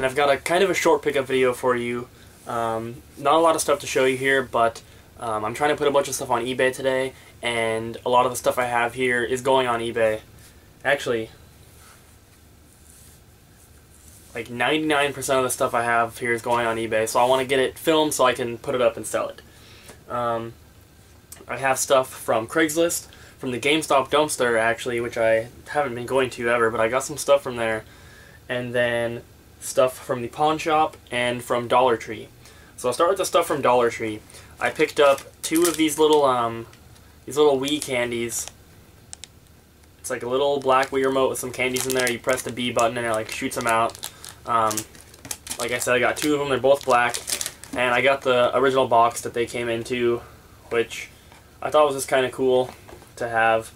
and I've got a kind of a short pickup video for you. Not a lot of stuff to show you here, but I'm trying to put a bunch of stuff on eBay today, and a lot of the stuff I have here is going on eBay. Actually, like 99% of the stuff I have here is going on eBay, so I want to get it filmed so I can put it up and sell it. I have stuff from Craigslist, from the Gamestop dumpster actually, which I haven't been going to ever, but I got some stuff from there, and then stuff from the pawn shop and from Dollar Tree. So I'll start with the stuff from Dollar Tree. I picked up two of these little Wii candies. It's like a little black Wii remote with some candies in there. You press the B button and it like shoots them out. Like I said, I got two of them. They're both black, and I got the original box that they came into, which I thought was just kind of cool to have.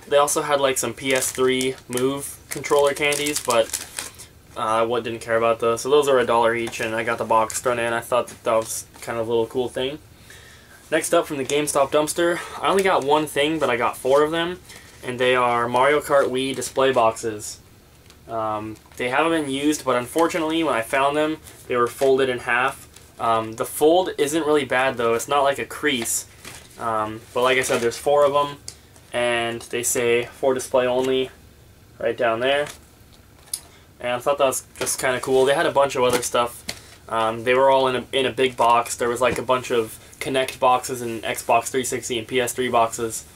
They also had like some PS3 Move controller candies, but I didn't care about those. So those are $1 each, and I got the box thrown in. I thought that was kind of a little cool thing. Next up, from the GameStop dumpster, I only got one thing, but I got 4 of them, and they are Mario Kart Wii display boxes. They haven't been used, but unfortunately when I found them, they were folded in half. The fold isn't really bad though, it's not like a crease. But like I said, there's 4 of them, and they say for display only right down there. And I thought that was just kind of cool. They had a bunch of other stuff. They were all in a big box. There was like a bunch of Kinect boxes and Xbox 360 and PS3 boxes.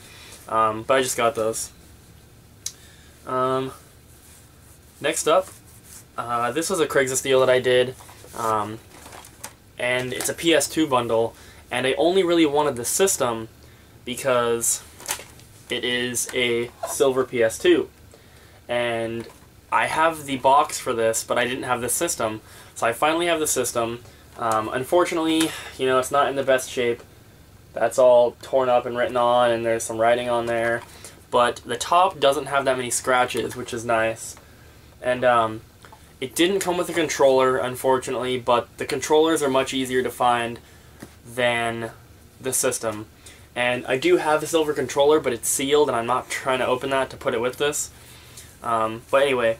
But I just got those. Next up, this was a Craigslist deal that I did. And it's a PS2 bundle. And I only really wanted the system because it is a silver PS2. And I have the box for this, but I didn't have the system. So I finally have the system. Unfortunately, you know, it's not in the best shape. That's all torn up and written on, and there's some writing on there. But the top doesn't have that many scratches, which is nice. And it didn't come with a controller, unfortunately, but the controllers are much easier to find than the system. And I do have the silver controller, but it's sealed, and I'm not trying to open that to put it with this. But anyway,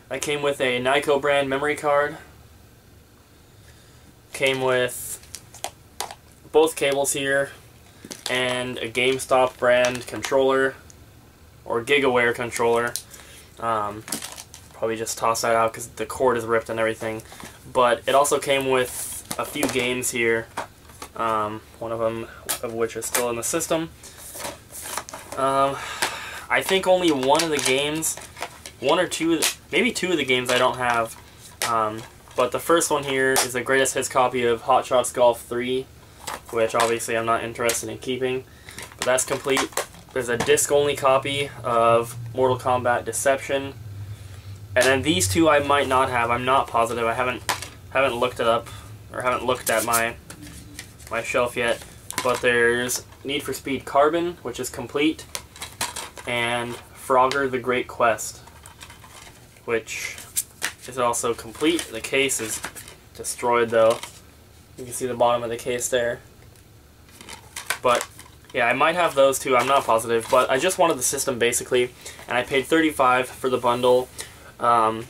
I came with a Nyko brand memory card. Came with both cables here, and a GameStop brand controller, or GigaWare controller. Probably just toss that out because the cord is ripped and everything. But it also came with a few games here, one of them of which is still in the system. I think only one of the games, one or two, maybe 2 of the games I don't have. But the first one here is a greatest hits copy of Hot Shots Golf 3, which obviously I'm not interested in keeping. But that's complete. There's a disc-only copy of Mortal Kombat Deception. And then these 2 I might not have. I'm not positive. I haven't looked it up, or haven't looked at my shelf yet. But there's Need for Speed Carbon, which is complete, and Frogger the Great Quest, which is also complete. The case is destroyed though. You can see the bottom of the case there. But yeah, I might have those 2, I'm not positive, but I just wanted the system basically, and I paid $35 for the bundle. I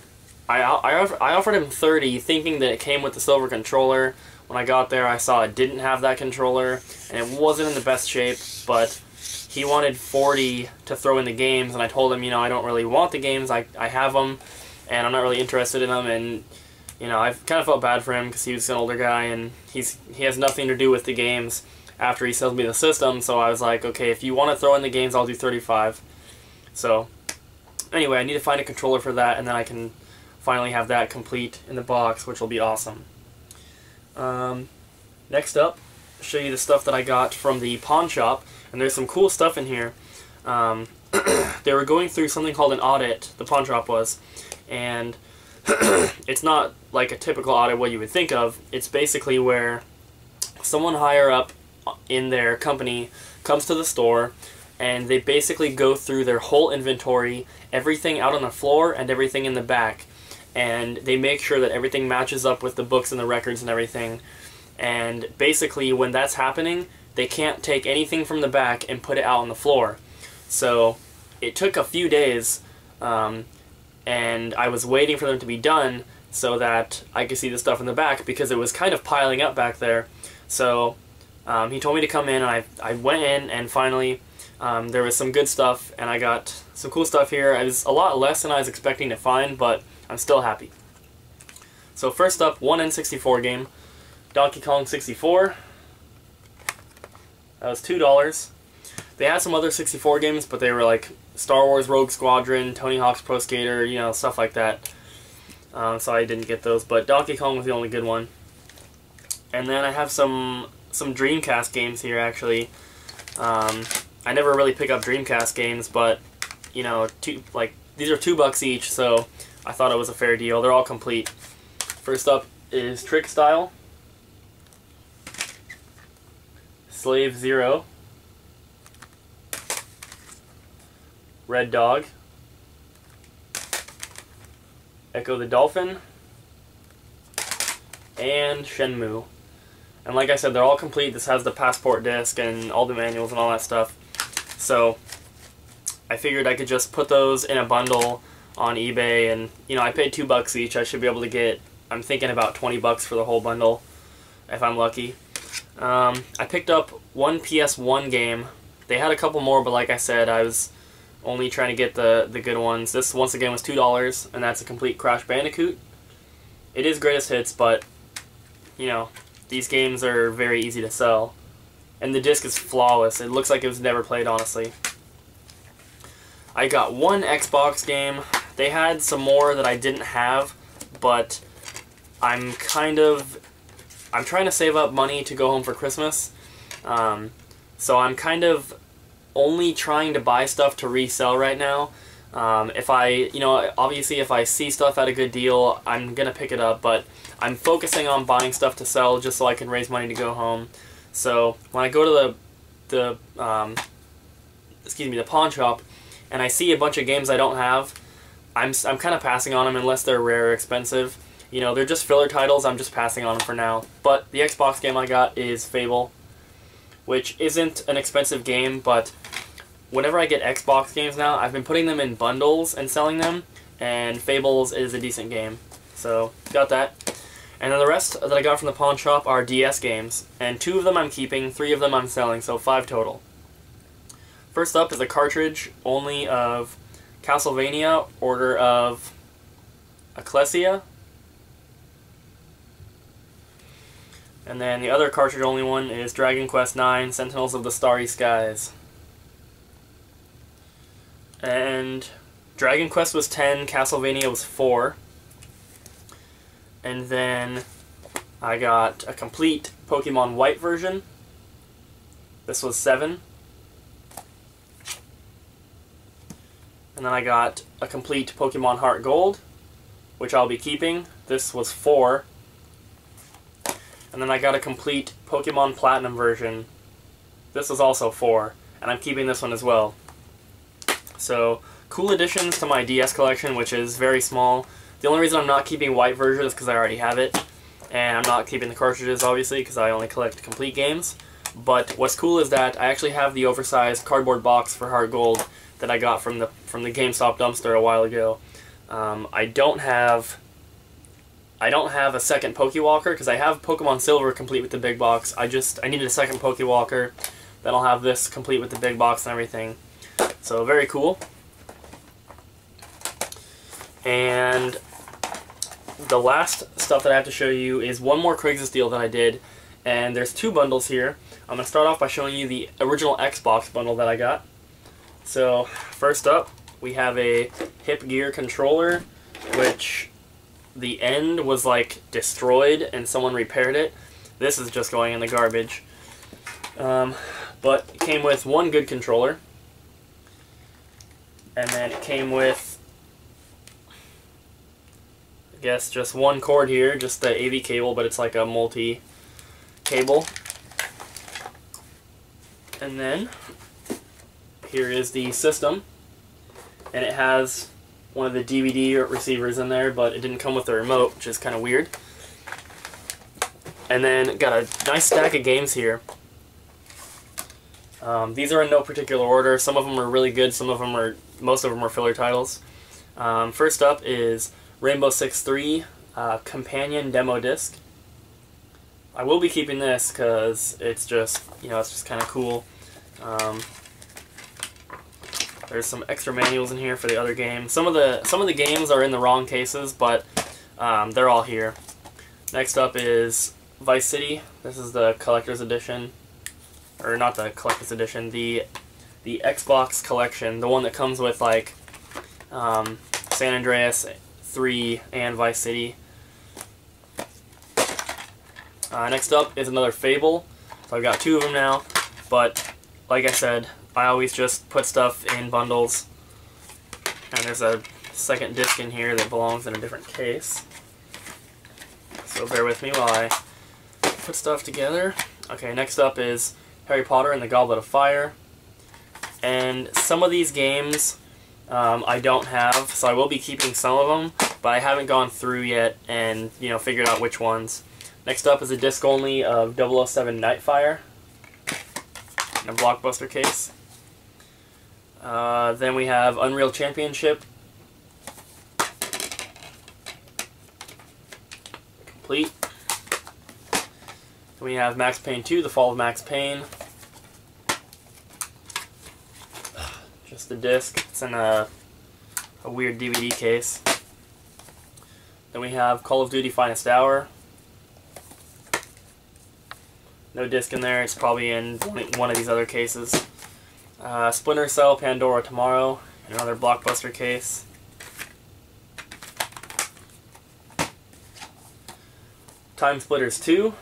offered him $30 thinking that it came with the silver controller. When I got there, I saw it didn't have that controller, and it wasn't in the best shape, but he wanted $40 to throw in the games, and I told him, you know, I don't really want the games, I have them, and I'm not really interested in them, and, you know, I kind of felt bad for him because he was an older guy, and he has nothing to do with the games after he sells me the system, so I was like, okay, if you want to throw in the games, I'll do $35. So, anyway, I need to find a controller for that, and then I can finally have that complete in the box, which will be awesome. Next up, I'll show you the stuff that I got from the pawn shop, and there's some cool stuff in here. They were going through something called an audit, the pawn shop was, and it's not like a typical audit what you would think of. It's basically where someone higher up in their company comes to the store, and they basically go through their whole inventory, everything out on the floor and everything in the back, and they make sure that everything matches up with the books and the records and everything. And basically when that's happening, they can't take anything from the back and put it out on the floor. So it took a few days, and I was waiting for them to be done so that I could see the stuff in the back because it was kind of piling up back there. So he told me to come in, and I went in, and finally there was some good stuff, and I got some cool stuff here. It was a lot less than I was expecting to find, but I'm still happy. So first up, one N64 game, Donkey Kong 64. That was $2. They had some other 64 games, but they were like Star Wars Rogue Squadron, Tony Hawk's Pro Skater, you know, stuff like that. So I didn't get those, but Donkey Kong was the only good one. And then I have some Dreamcast games here, actually. I never really pick up Dreamcast games, but you know, these are $2 each, so I thought it was a fair deal. They're all complete. First up is Trick Style, Slave Zero, Red Dog, Echo the Dolphin, and Shenmue. And like I said, they're all complete. This has the passport disc and all the manuals and all that stuff. So I figured I could just put those in a bundle on eBay, and you know, I paid $2 each. I should be able to get, I'm thinking about $20 for the whole bundle if I'm lucky. I picked up one PS1 game. They had a couple more, but like I said, I was only trying to get the good ones. This once again was $2, and that's a complete Crash Bandicoot. It is greatest hits, but you know, these games are very easy to sell. And the disc is flawless. It looks like it was never played, honestly. I got one Xbox game. They had some more that I didn't have, but I'm trying to save up money to go home for Christmas. So I'm kind of only trying to buy stuff to resell right now. If obviously if I see stuff at a good deal, I'm gonna pick it up, but I'm focusing on buying stuff to sell just so I can raise money to go home. So when I go to the pawn shop and I see a bunch of games I don't have, I'm kind of passing on them unless they're rare or expensive. You know, they're just filler titles. I'm just passing on them for now. But the Xbox game I got is Fable, which isn't an expensive game, but whenever I get Xbox games now, I've been putting them in bundles and selling them, and Fables is a decent game. So, got that. And then the rest that I got from the pawn shop are DS games, and 2 of them I'm keeping, 3 of them I'm selling, so 5 total. First up is a cartridge only of Castlevania, Order of Ecclesia. And then the other cartridge only one is Dragon Quest IX, Sentinels of the Starry Skies. And Dragon Quest was 10, Castlevania was 4. And then I got a complete Pokemon White version. This was 7. And then I got a complete Pokemon Heart Gold, which I'll be keeping. This was 4. And then I got a complete Pokemon Platinum version. This was also 4, and I'm keeping this one as well. So, cool additions to my DS collection, which is very small. The only reason I'm not keeping White version is because I already have it, and I'm not keeping the cartridges, obviously, because I only collect complete games. But what's cool is that I actually have the oversized cardboard box for Heart Gold that I got from the Gamestop dumpster a while ago. I don't have a second Pokewalker because I have Pokemon Silver complete with the big box. I needed a second Pokewalker. Then I'll have this complete with the big box and everything. So very cool. And the last stuff that I have to show you is one more Craigslist deal that I did. And there's 2 bundles here. I'm going to start off by showing you the original Xbox bundle that I got. So first up, we have a Hip Gear controller, which the end was like destroyed and someone repaired it. This is just going in the garbage. But it came with one good controller. And then it came with, I guess, just one cord here, just the AV cable, but it's like a multi-cable. And then here is the system, and it has one of the DVD receivers in there, but it didn't come with the remote, which is kind of weird. And then got a nice stack of games here. These are in no particular order. Some of them are really good, most of them are filler titles. First up is Rainbow Six 3, companion demo disc. I will be keeping this because it's just, it's just kind of cool. There's some extra manuals in here for the other games. Some of the games are in the wrong cases, but they're all here. Next up is Vice City. This is the collector's edition, or not the collector's edition, the Xbox collection, the one that comes with like San Andreas 3 and Vice City. Next up is another Fable. So I've got 2 of them now, but like I said, I always just put stuff in bundles, and there's a second disc in here that belongs in a different case. So bear with me while I put stuff together. Okay, next up is Harry Potter and the Goblet of Fire. And some of these games I don't have, so I will be keeping some of them, but I haven't gone through yet and figured out which ones. Next up is a disc only of 007 Nightfire in a Blockbuster case. Then we have Unreal Championship. Complete. Then we have Max Payne 2, The Fall of Max Payne. Just the disc. It's in a weird DVD case. Then we have Call of Duty Finest Hour. No disc in there. It's probably in one of these other cases. Splinter Cell, Pandora Tomorrow, another Blockbuster case. Time Splitters 2.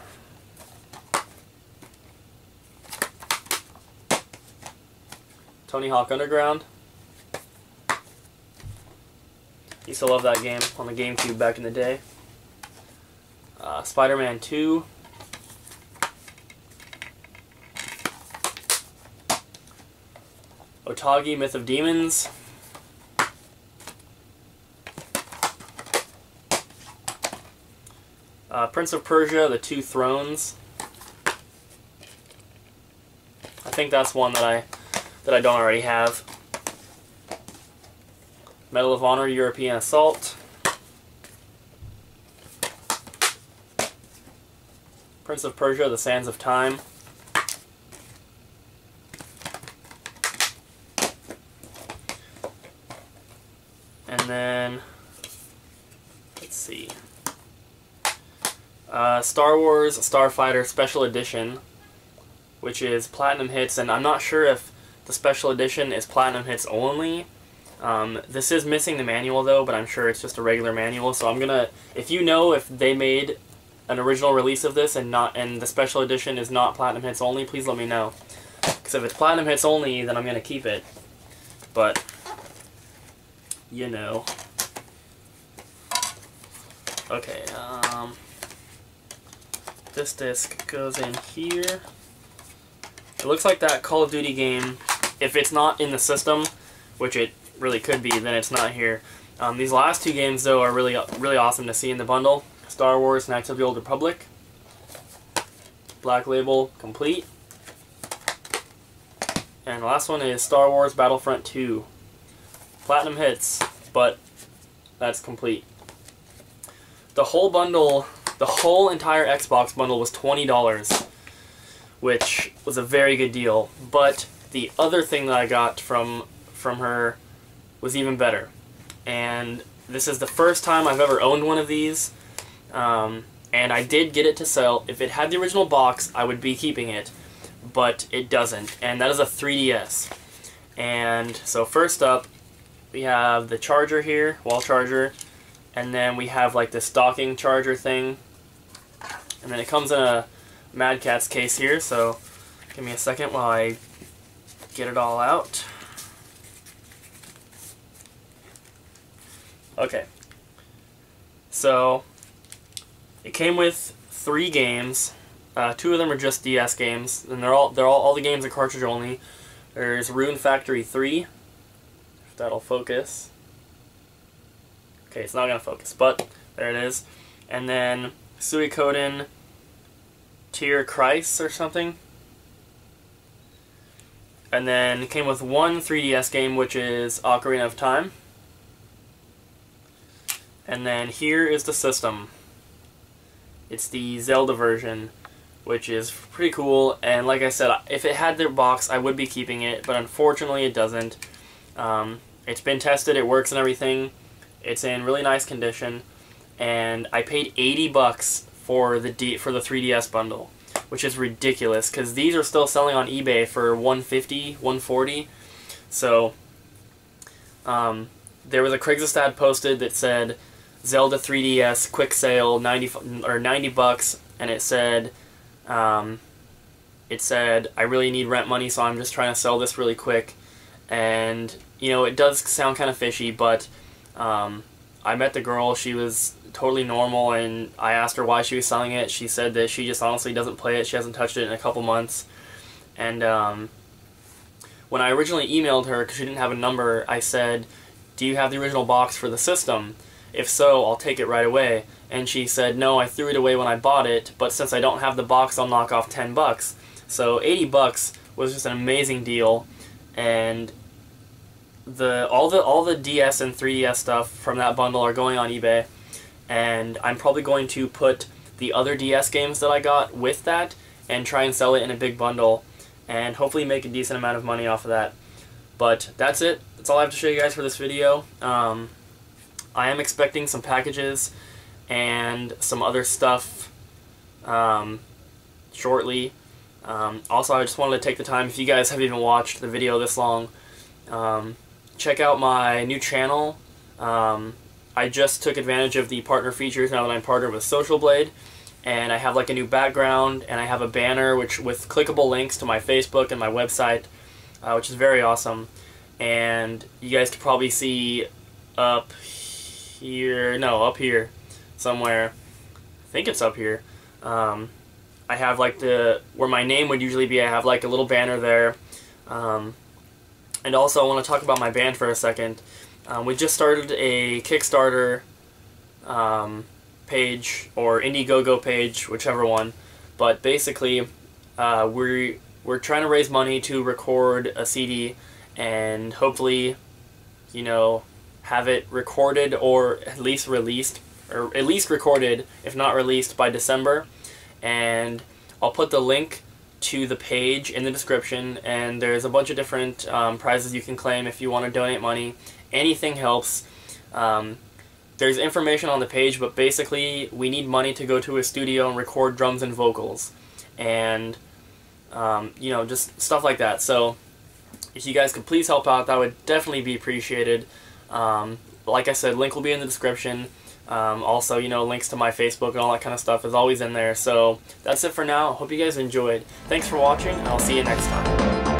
Tony Hawk Underground. Used to love that game on the GameCube back in the day. Spider-Man 2. Otage, Myth of Demons. Prince of Persia, The Two Thrones. I think that's one that I don't already have. Medal of Honor, European Assault. Prince of Persia, The Sands of Time. And then, let's see, Star Wars Starfighter Special Edition, which is Platinum Hits, and I'm not sure if the Special Edition is Platinum Hits only. This is missing the manual though, but I'm sure it's just a regular manual, so I'm gonna, if you know if they made an original release of this and the Special Edition is not Platinum Hits only, please let me know. Because if it's Platinum Hits only, then I'm gonna keep it. But okay, this disc goes in here. It looks like that Call of Duty game, if it's not in the system, which it really could be, then it's not here. These last 2 games, though, are really awesome to see in the bundle. Star Wars Knights of the Old Republic. Black Label, complete. And the last one is Star Wars Battlefront 2. Platinum Hits, but that's complete. The whole bundle, the whole entire Xbox bundle was $20, which was a very good deal. But the other thing that I got from her was even better. And this is the first time I've ever owned one of these. And I did get it to sell. If it had the original box, I would be keeping it. But it doesn't. And that is a 3DS. And so first up, we have the charger here, wall charger, and then we have like this docking charger thing, and then it comes in a Mad Catz case here, so give me a second while I get it all out. Okay, so it came with 3 games. 2 of them are just DS games, and all the games are cartridge only. There's Rune Factory 3. That'll focus. Okay, it's not gonna focus, but there it is. And then Suikoden Tier Kreis or something. And then it came with 1 3DS game, which is Ocarina of Time. And then here is the system. It's the Zelda version, which is pretty cool, and like I said, if it had the box, I would be keeping it, but unfortunately it doesn't. It's been tested, it works and everything. It's in really nice condition, and I paid 80 bucks for the 3DS bundle, which is ridiculous, because these are still selling on eBay for $150, $140. So, there was a Craigslist ad posted that said, Zelda 3DS quick sale, 90 bucks, and it said, I really need rent money, so I'm just trying to sell this really quick. And, you know, it does sound kind of fishy, but I met the girl, she was totally normal, and I asked her why she was selling it. She said that she just honestly doesn't play it, she hasn't touched it in a couple months. And when I originally emailed her, because she didn't have a number, I said, do you have the original box for the system? If so, I'll take it right away. And she said, no, I threw it away when I bought it, but since I don't have the box, I'll knock off 10 bucks. So 80 bucks was just an amazing deal, and all the DS and 3DS stuff from that bundle are going on eBay, and I'm probably going to put the other DS games that I got with that and try and sell it in a big bundle and hopefully make a decent amount of money off of that. But that's it. That's all I have to show you guys for this video. I am expecting some packages and some other stuff shortly. Also, I just wanted to take the time, if you guys have even watched the video this long, check out my new channel. I just took advantage of the partner features now that I'm partnered with Social Blade, and I have like a new background, and I have a banner with clickable links to my Facebook and my website, which is very awesome. And you guys can probably see up here somewhere. I think it's up here. I have like where my name would usually be, I have like a little banner there. And also I want to talk about my band for a second. We just started a Kickstarter page, or Indiegogo page, whichever one. But basically, we're trying to raise money to record a CD and hopefully, you know, have it recorded or at least released, or at least recorded, if not released, by December. And I'll put the link to the page in the description, and there's a bunch of different prizes you can claim if you want to donate money. Anything helps. There's information on the page, but basically we need money to go to a studio and record drums and vocals, and you know, just stuff like that. So if you guys could please help out, that would definitely be appreciated. Like I said, link will be in the description. Also, you know, links to my Facebook and all that kind of stuff is always in there. So that's it for now. Hope you guys enjoyed. Thanks for watching, and I'll see you next time.